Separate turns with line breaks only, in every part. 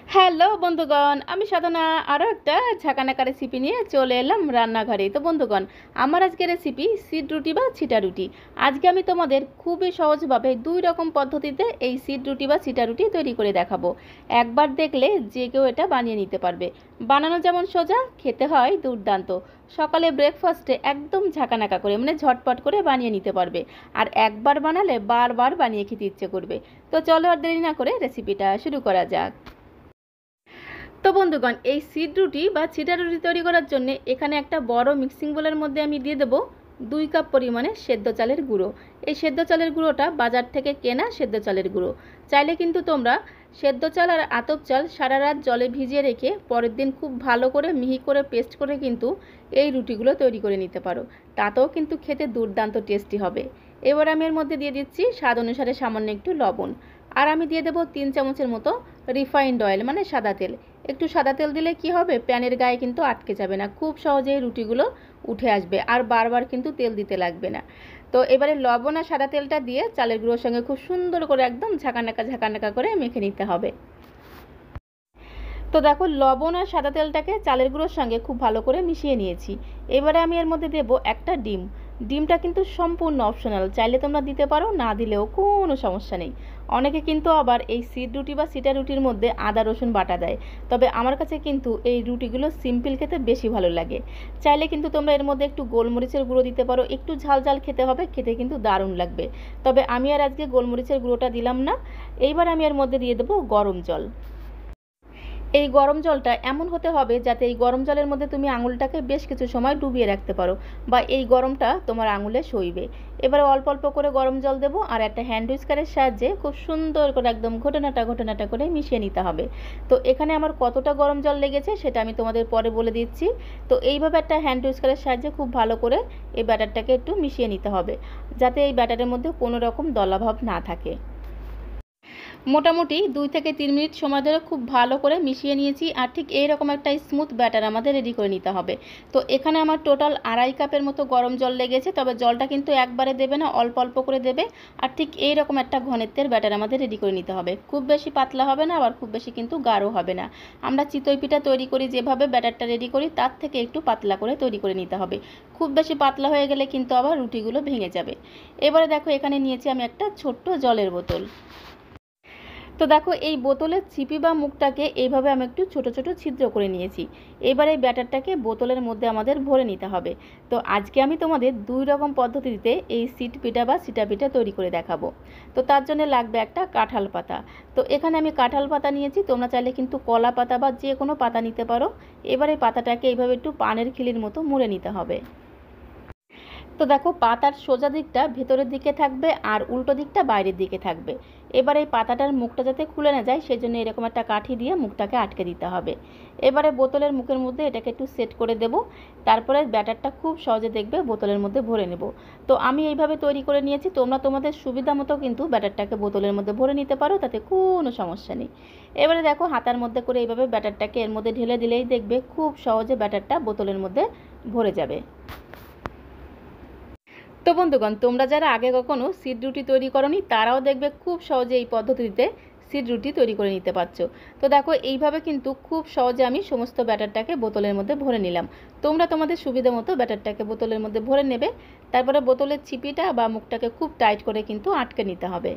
Hello বন্ধুগণ, আমি সাধনা আরও একটা ঝাঁকানাকা রেসিপি নিয়ে চলে এলাম রান্নাঘরে। তো বন্ধুগণ, আমার আজকে রেসিপি সিড রুটি বা ছিটা রুটি। আজকে আমি তোমাদের খুবই সহজভাবে দুই রকম পদ্ধতিতে এই সিড রুটি বা ছিটা রুটি তৈরি করে দেখাবো। একবার দেখলে যে কেউ এটা বানিয়ে নিতে পারবে। বানানো যেমন সোজা, খেতে হয় দুর্দান্ত। সকালে ব্রেকফাস্টে একদম ঝাঁকানাকা করে ঝটপট করে বানিয়ে নিতে পারবে। আর একবার বানালে বারবার বানিয়ে খেতে ইচ্ছে করবে। তো চলো আর দেরি না করে রেসিপিটা শুরু করা যাক। তো বন্ধুগণ, এই সিড রুটি বা ছিটা রুটি তৈরি করার জন্য এখানে একটা বড় মিক্সিং বোলের মধ্যে আমি দিয়ে দেবো 2 কাপ পরিমাণে সেদ্ধ চালের গুঁড়ো। এই সেদ্ধ চালের গুঁড়োটা বাজার থেকে কেনা সেদ্ধ চালের গুঁড়ো। চাইলে কিন্তু তোমরা সেদ্ধ চাল আর আতপ চাল সারা রাত জলে ভিজিয়ে রেখে পরের দিন খুব ভালো করে মিহি করে পেস্ট করে কিন্তু এই রুটিগুলো তৈরি করে নিতে পারো। তাতেও কিন্তু খেতে দুর্দান্ত টেস্টি হবে। এবার আমি এর মধ্যে দিয়ে দিচ্ছি স্বাদ অনুসারে সামান্য একটু লবণ। আর আমি দিয়ে দেবো 3 চামচের মতো রিফাইন্ড অয়েল সাদা তেল। একটু সাদা তেল দিলে কি হবে, প্যানের গায়ে কিন্তু আটকে যাবে না, খুব সহজেই রুটিগুলো উঠে আসবে আর বারবার কিন্তু তেল দিতে লাগবে না। তো এবারে লবণ আর সাদা তেলটা দিয়ে চালের গুঁড়োর সঙ্গে খুব সুন্দর করে একদম ঝাঁকানাকা করে মেখে নিতে হবে। তো দেখো, লবণ আর সাদা তেলটাকে চালের গুঁড়োর সঙ্গে খুব ভালো করে মিশিয়ে নিয়েছি। এবারে আমি এর মধ্যে দেবো একটা ডিম। ডিমটা কিন্তু সম্পূর্ণ অপশনাল, চাইলে তোমরা দিতে পারো, না দিলেও কোনো সমস্যা নেই। অনেকে কিন্তু আবার এই সিড রুটি বা সিটা রুটির মধ্যে আদা রসুন বাটা দেয়, তবে আমার কাছে কিন্তু এই রুটিগুলো সিম্পল খেতে বেশি ভালো লাগে। চাইলে কিন্তু তোমরা এর মধ্যে একটু গোলমরিচের গুঁড়ো দিতে পারো, একটু ঝাল ঝাল খেতে হবে, খেতে কিন্তু দারুণ লাগবে। তবে আমি আর আজকে গোলমরিচের গুঁড়োটা দিলাম না। এইবার আমি এর মধ্যে দিয়ে দেবো গরম জল। এই গরম জলটা এমন হতে হবে যাতে এই গরম জলের মধ্যে তুমি আঙুলটাকে বেশ কিছু সময় ডুবিয়ে রাখতে পারো, বা এই গরমটা তোমার আঙুলে সইবে। এবারে অল্প অল্প করে গরম জল দেবো আর একটা হ্যান্ড হুইস্কারের সাহায্যে খুব সুন্দর করে একদম ঘটনাটা করে মিশিয়ে নিতে হবে। তো এখানে আমার কতটা গরম জল লেগেছে সেটা আমি তোমাদের পরে বলে দিচ্ছি। তো এইভাবে একটা হ্যান্ড হুইস্কারের সাহায্যে খুব ভালো করে এই ব্যাটারটাকে একটু মিশিয়ে নিতে হবে, যাতে এই ব্যাটারের মধ্যে কোনো রকম দলাভাব না থাকে। মোটামুটি 2 থেকে 3 মিনিট সময় ধরে খুব ভালো করে মিশিয়ে নিয়েছি, আর ঠিক এইরকম একটা স্মুথ ব্যাটার আমাদের রেডি করে নিতে হবে। তো এখানে আমার টোটাল 2.5 কাপের মতো গরম জল লেগেছে, তবে জলটা কিন্তু একবারে দেবে না, অল্প অল্প করে দেবে। আর ঠিক এইরকম একটা ঘনত্বের ব্যাটার আমাদের রেডি করে নিতে হবে। খুব বেশি পাতলা হবে না, আবার খুব বেশি কিন্তু গাঢ় হবে না। আমরা চিতই পিঠা তৈরি করি যেভাবে ব্যাটারটা রেডি করি, তার থেকে একটু পাতলা করে তৈরি করে নিতে হবে। খুব বেশি পাতলা হয়ে গেলে কিন্তু আবার রুটিগুলো ভেঙে যাবে। এবারে দেখো, এখানে নিয়েছি আমি একটা ছোট্ট জলের বোতল। তো দেখো, এই বোতলের ছিপি বা মুখটাকে এইভাবে আমি একটু ছোট ছোট ছিদ্র করে নিয়েছি। এবার এই ব্যাটারটাকে বোতলের মধ্যে আমাদের ভরে নিতে হবে। তো আজকে আমি তোমাদের 2 রকম পদ্ধতিতে এই সিট পিঠা বা সিটা পিঠা তৈরি করে দেখাবো। তো তার জন্য লাগবে একটা কাঁঠাল পাতা। তো এখানে আমি কাঁঠাল পাতা নিয়েছি, তোমরা চাইলে কিন্তু কলা পাতা বা যে কোনো পাতা নিতে পারো। এবার এই পাতাটাকে এইভাবে একটু পানের খিলির মতো মুড়ে নিতে হবে। তো দেখো, পাতার সোজা দিকটা ভেতরের দিকে থাকবে আর উল্টো দিকটা বাইরের দিকে থাকবে। এবার এই পাতাটার মুখটা যাতে খুলে না যায় সেজন্য এরকম একটা কাঠি দিয়ে মুখটাকে আটকে দিতে হবে। এবারে বোতলের মুখের মধ্যে এটাকে একটু সেট করে দেব। তারপরে ব্যাটারটা খুব সহজে দেখবে বোতলের মধ্যে ভরে নেব। তো আমি এইভাবে তৈরি করে নিয়েছি, তোমরা তোমাদের সুবিধা মতো কিন্তু ব্যাটারটাকে বোতলের মধ্যে ভরে নিতে পারো, তাতে কোনো সমস্যা নেই। এবারে দেখো, হাতার মধ্যে করে এইভাবে ব্যাটারটাকে এর মধ্যে ঢেলে দিলেই দেখবে খুব সহজে ব্যাটারটা বোতলের মধ্যে ভরে যাবে। তো বন্ধুগণ, তোমরা যারা আগে কখনো সিড রুটি তৈরি করোনি তারাও দেখবে খুব সহজে এই পদ্ধতিতে সিড রুটি তৈরি করে নিতে পারছো। তো দেখো, এইভাবে কিন্তু খুব সহজে আমি সমস্ত ব্যাটারটাকে বোতলের মধ্যে ভরে নিলাম। তোমরা তোমাদের সুবিধা মতো ব্যাটারটাকে বোতলের মধ্যে ভরে নেবে। তারপরে বোতলের ছিপিটা বা মুখটাকে খুব টাইট করে কিন্তু আটকে নিতে হবে।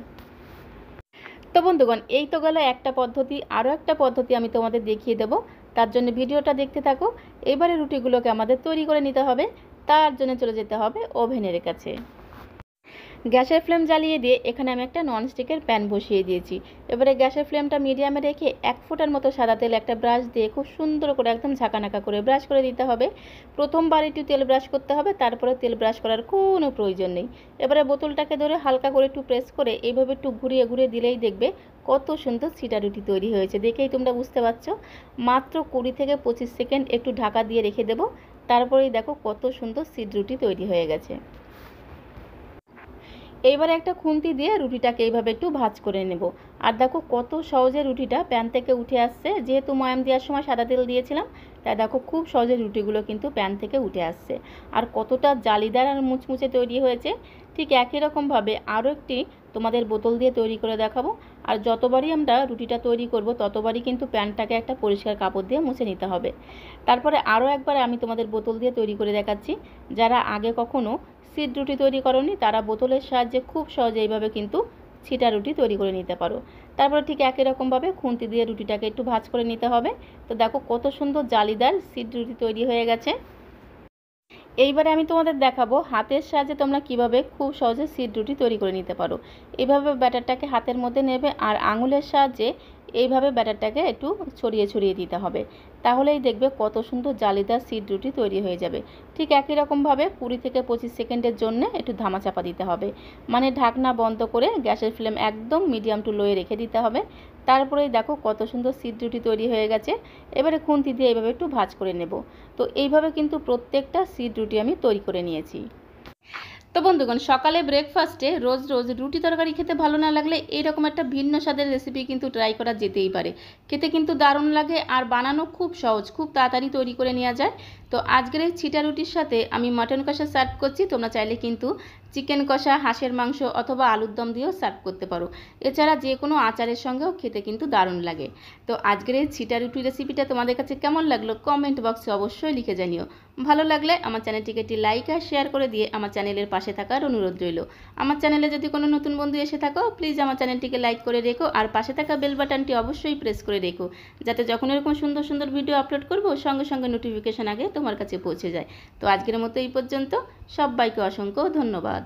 তো বন্ধুগণ, এই তো গেল একটা পদ্ধতি। আরও একটা পদ্ধতি আমি তোমাদের দেখিয়ে দেবো, তার জন্য ভিডিওটা দেখতে থাকো। এবারে রুটিগুলোকে আমাদের তৈরি করে নিতে হবে। তার জন্য চলে যেতে হবে ওভেনের কাছে। গ্যাসের ফ্লেম জ্বালিয়ে দিয়ে এখানে আমি একটা ননস্টিকের প্যান বসিয়ে দিয়েছি। এবারে গ্যাসের ফ্লেমটা মিডিয়ামে রেখে 1 ফোঁটার মতো সাদা তেল একটা ব্রাশ দিয়ে খুব সুন্দর করে একদম ঝাঁকানাকা করে ব্রাশ করে দিতে হবে। প্রথমবার একটু তেল ব্রাশ করতে হবে, তারপরে তেল ব্রাশ করার কোনো প্রয়োজন নেই। এবারে বোতলটাকে ধরে হালকা করে একটু প্রেস করে এইভাবে একটু ঘুরিয়ে ঘুরিয়ে দিলেই দেখবে কত সুন্দর ছিটা রুটি তৈরি হয়েছে। দেখেই তোমরা বুঝতে পারছো। মাত্র 20 থেকে 25 সেকেন্ড একটু ঢাকা দিয়ে রেখে দেবো। তারপরেই দেখো কত সুন্দর সিড রুটি তৈরি হয়ে গেছে। এইবারে একটা খুন্তি দিয়ে রুটিটাকে এইভাবে একটু ভাঁজ করে নেব। আর দেখো কত সহজে রুটিটা প্যান থেকে উঠে আসছে। যেহেতু ময়াম দেওয়ার সময় সাদা তেল দিয়েছিলাম, তাই দেখো খুব সহজে রুটিগুলো কিন্তু প্যান থেকে উঠে আসছে। আর কতটা জালিদার আর মুচমুচে তৈরি হয়েছে। ঠিক একই রকমভাবে আরও একটি তোমাদের বোতল দিয়ে তৈরি করে দেখাবো। আর যতবারই আমরা রুটিটা তৈরি করব ততবারই কিন্তু প্যানটাকে একটা পরিষ্কার কাপড় দিয়ে মুছে নিতে হবে। তারপরে আরও একবার আমি তোমাদের বোতল দিয়ে তৈরি করে দেখাচ্ছি। যারা আগে কখনো সিড রুটি তৈরি করোনি তারা বোতলের সাহায্যে খুব সহজে এইভাবে কিন্তু ছিটা রুটি তৈরি করে নিতে পারো। তারপরে ঠিক একই রকমভাবে খুন্তি দিয়ে রুটিটাকে একটু ভাঁজ করে নিতে হবে। তো দেখো কত সুন্দর জালিদার সিড রুটি তৈরি হয়ে গেছে। এইবারে আমি তোমাদের দেখাবো হাতের সাহায্যে তোমরা কিভাবে খুব সহজে সিড রুটি তৈরি করে নিতে পারো। এইভাবে ব্যাটারটাকে হাতের মধ্যে নেবে আর আঙুলের সাহায্যে এইভাবে ব্যাটারটাকে একটু ছড়িয়ে ছড়িয়ে দিতে হবে। তাহলেই দেখবে কত সুন্দর জালিদার সিড রুটি তৈরি হয়ে যাবে। ঠিক একই রকমভাবে 20 থেকে 25 সেকেন্ডের জন্য একটু ধামাচাপা দিতে হবে, মানে ঢাকনা বন্ধ করে গ্যাসের ফ্লেম একদম মিডিয়াম টু লোয়ে রেখে দিতে হবে। তারপরেই দেখো কত সুন্দর সিড রুটি তৈরি হয়ে গেছে। এবারে খুন্তি দিয়ে এইভাবে একটু ভাঁজ করে নেব। তো এইভাবে কিন্তু প্রত্যেকটা সিড রুটি আমি তৈরি করে নিয়েছি। তো বন্ধুগণ, সকালে ব্রেকফাস্টে রোজ রোজ রুটি তরকারি খেতে ভালো না লাগলে এইরকম একটা ভিন্ন স্বাদের রেসিপি কিন্তু ট্রাই করা যেতেই পারে। খেতে কিন্তু দারুণ লাগে আর বানানো খুব সহজ, খুব তাড়াতাড়ি তৈরি করে নেওয়া যায়। তো আজকের এই ছিটা রুটির সাথে আমি মাটন কষা সার্ভ করছি। তোমরা চাইলে কিন্তু চিকেন কষা, হাঁসের মাংস অথবা আলুর দম দিয়েও সার্ভ করতে পারো। এছাড়া যে কোনো আচারের সঙ্গেও খেতে কিন্তু দারুণ লাগে। তো আজকের এই ছিটা রুটি রেসিপিটা তোমাদের কাছে কেমন লাগলো কমেন্ট বক্সে অবশ্যই লিখে জানিও। ভালো লাগলে আমার চ্যানেলটিকে একটি লাইক আর শেয়ার করে দিয়ে আমার চ্যানেলের পাশে থাকার অনুরোধ রইল। আমার চ্যানেলে যদি কোনো নতুন বন্ধু এসে থাকো প্লিজ আমার চ্যানেলটিকে লাইক করে রেখো আর পাশে থাকা বেল বাটনটি অবশ্যই প্রেস করে রেখো, যাতে যখন এরকম সুন্দর সুন্দর ভিডিও আপলোড করবো সঙ্গে সঙ্গে নোটিফিকেশন আগে তোমার কাছে পৌঁছে যায়। তো আজকের মতো এই পর্যন্ত, সবাইকে অসংখ্য ধন্যবাদ।